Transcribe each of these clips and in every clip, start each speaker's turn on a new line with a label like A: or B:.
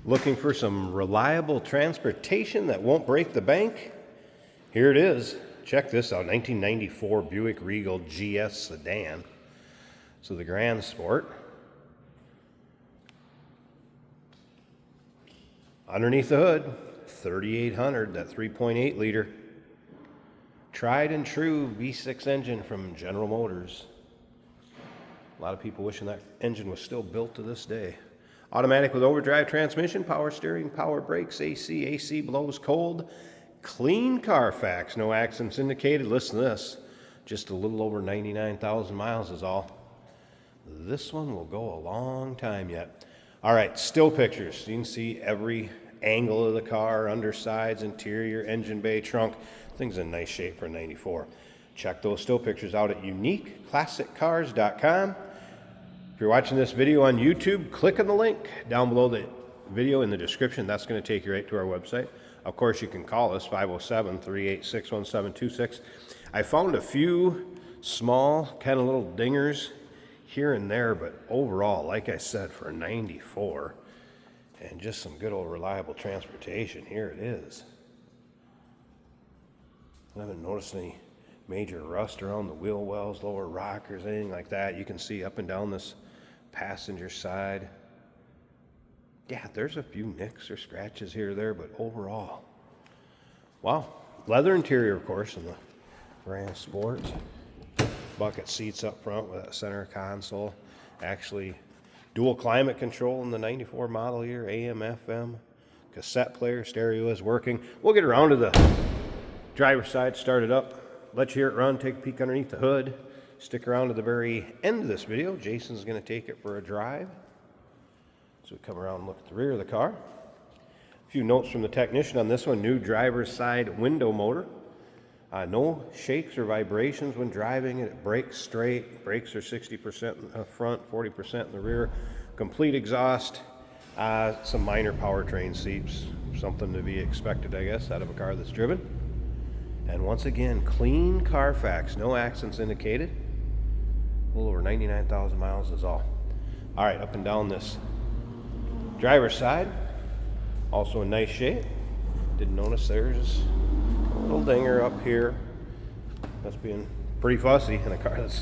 A: Looking for some reliable transportation that won't break the bank? Here it is. Check this out, 1994 Buick Regal GS Sedan. So the Grand Sport. Underneath the hood, 3,800, that 3.8 liter. Tried and true V6 engine from General Motors. A lot of people wishing that engine was still built to this day. Automatic with overdrive transmission, power steering, power brakes, AC blows cold. Clean Carfax, no accidents indicated. Listen to this, just a little over 99,000 miles is all. This one will go a long time yet. All right, still pictures. You can see every angle of the car, undersides, interior, engine bay, trunk. Thing's in nice shape for 94. Check those still pictures out at uniqueclassiccars.com. If you're watching this video on YouTube, click on the link down below the video in the description. That's going to take you right to our website. Of course, you can call us, 507-386-1726. I found a few small, kind of little dingers here and there, but overall, like I said, for 94, and just some good old reliable transportation, here it is. I haven't noticed any major rust around the wheel wells, lower rockers, anything like that. You can see up and down this passenger side. Yeah, there's a few nicks or scratches here or there, but overall, wow. Leather interior, of course, in the Grand Sport. Bucket seats up front with that center console. Actually, dual climate control in the 94 model year, AM, FM, cassette player, stereo is working. We'll get around to the driver's side, start it up, let you hear it run, take a peek underneath the hood. Stick around to the very end of this video. Jason's going to take it for a drive. So we come around and look at the rear of the car. A few notes from the technician on this one. New driver's side window motor. No shakes or vibrations when driving it. It brakes straight. Brakes are 60% in the front, 40% in the rear. Complete exhaust. Some minor powertrain seeps. Something to be expected, I guess, out of a car that's driven. And once again, clean Carfax. No accidents indicated. A little over 99,000 miles is all. All right, up and down this driver's side. Also in nice shape. Didn't notice there's a little dinger up here. That's being pretty fussy in a car that's,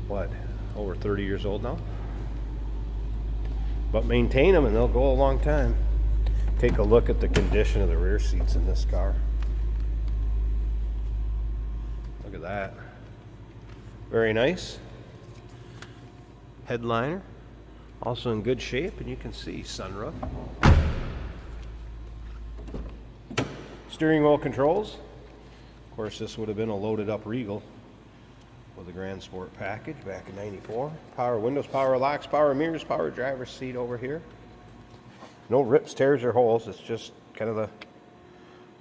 A: what, over 30 years old now? But maintain them and they'll go a long time. Take a look at the condition of the rear seats in this car. Look at that. Very nice. Headliner, also in good shape, and you can see sunroof. Steering wheel controls. Of course, this would have been a loaded up Regal with a Grand Sport package back in 94. Power windows, power locks, power mirrors, power driver's seat over here. No rips, tears, or holes. It's just kind of the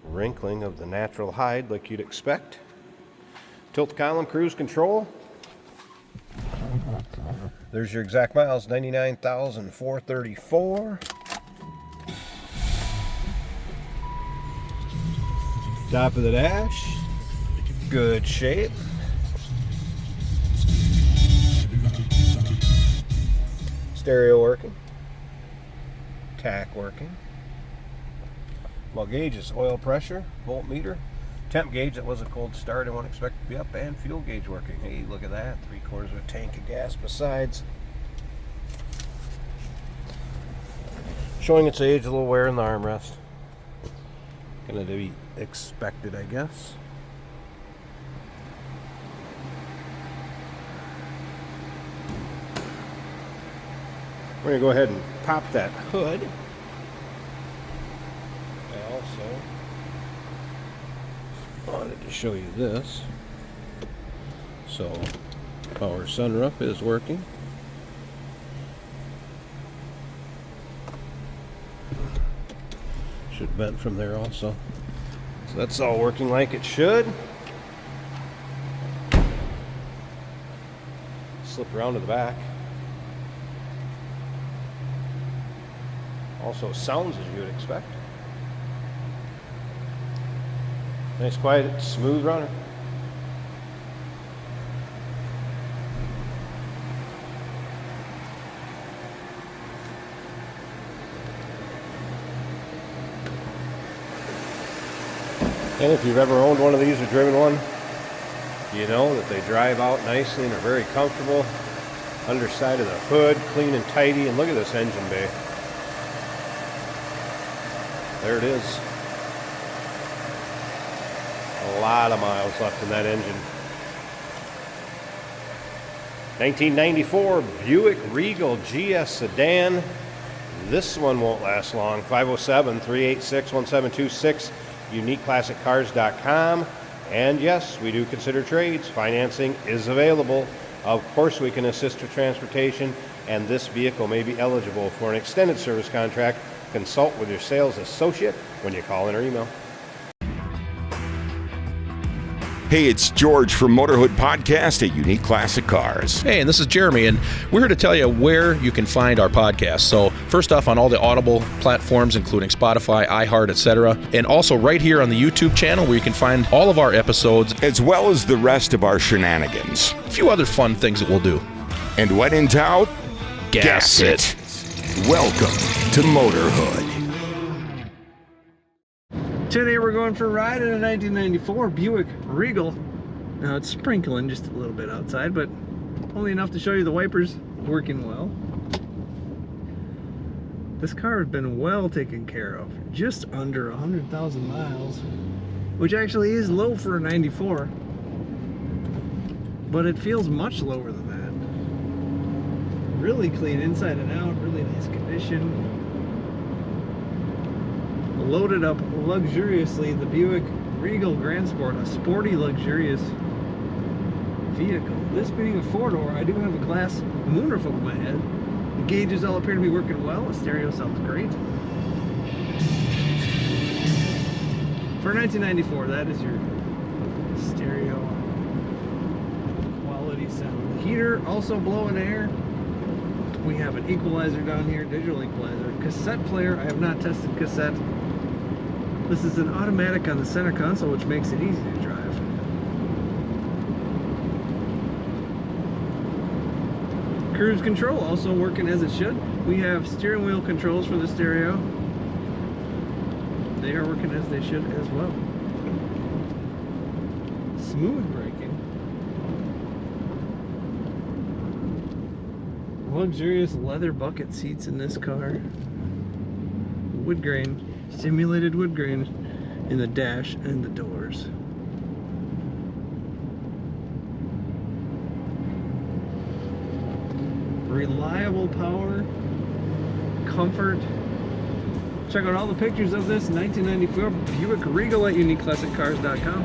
A: wrinkling of the natural hide like you'd expect. Tilt column, cruise control. There's your exact miles, 99,434. Top of the dash, good shape. Stereo working. Tack working. Well, gauges, oil pressure, voltmeter. Temp gauge, that was a cold start. I won't expect it to be up, and fuel gauge working. Hey, look at that. 3/4 of a tank of gas besides. Showing its age, a little wear in the armrest. Gonna be expected, I guess. We're gonna go ahead and pop that hood. I also wanted to show you this. So, power sunroof is working. Should vent from there also. So that's all working like it should. Slip around to the back. Also sounds as you would expect. Nice, quiet, smooth runner. And if you've ever owned one of these or driven one, you know that they drive out nicely and are very comfortable. Underside of the hood, clean and tidy. And look at this engine bay. There it is. A lot of miles left in that engine. 1994 Buick Regal GS Sedan. This one won't last long. 507-386-1726. UniqueClassicCars.com. And yes, we do consider trades. Financing is available. Of course, we can assist with transportation, and this vehicle may be eligible for an extended service contract. Consult with your sales associate when you call in or email.
B: Hey, it's George from Motorhood Podcast at Unique Classic Cars.
C: Hey, and this is Jeremy, and we're here to tell you where you can find our podcast. So first off, on all the Audible platforms, including Spotify, iHeart, etc., and also right here on the YouTube channel where you can find all of our episodes,
B: as well as the rest of our shenanigans.
C: A few other fun things that we'll do.
B: And when in doubt, gas it. Welcome to Motorhood.
D: Today we're going for a ride in a 1994 Buick Regal. Now it's sprinkling just a little bit outside, but only enough to show you the wipers working well. This car has been well taken care of. Just under 100,000 miles, which actually is low for a 94. But it feels much lower than that. Really clean inside and out, really nice condition. Loaded up luxuriously, the Buick Regal Grand Sport, a sporty, luxurious vehicle. This being a four-door, I do have a glass moonroof over my head. The gauges all appear to be working well. The stereo sounds great. For 1994, that is your stereo quality sound. The heater also blowing air. We have an equalizer down here, digital equalizer. Cassette player, I have not tested cassette. This is an automatic on the center console, which makes it easy to drive. Cruise control also working as it should. We have steering wheel controls for the stereo. They are working as they should as well. Smooth braking. Luxurious leather bucket seats in this car. Wood grain. Simulated wood grain in the dash and the doors. Reliable power, comfort. Check out all the pictures of this 1994 Buick Regal at UniqueClassicCars.com.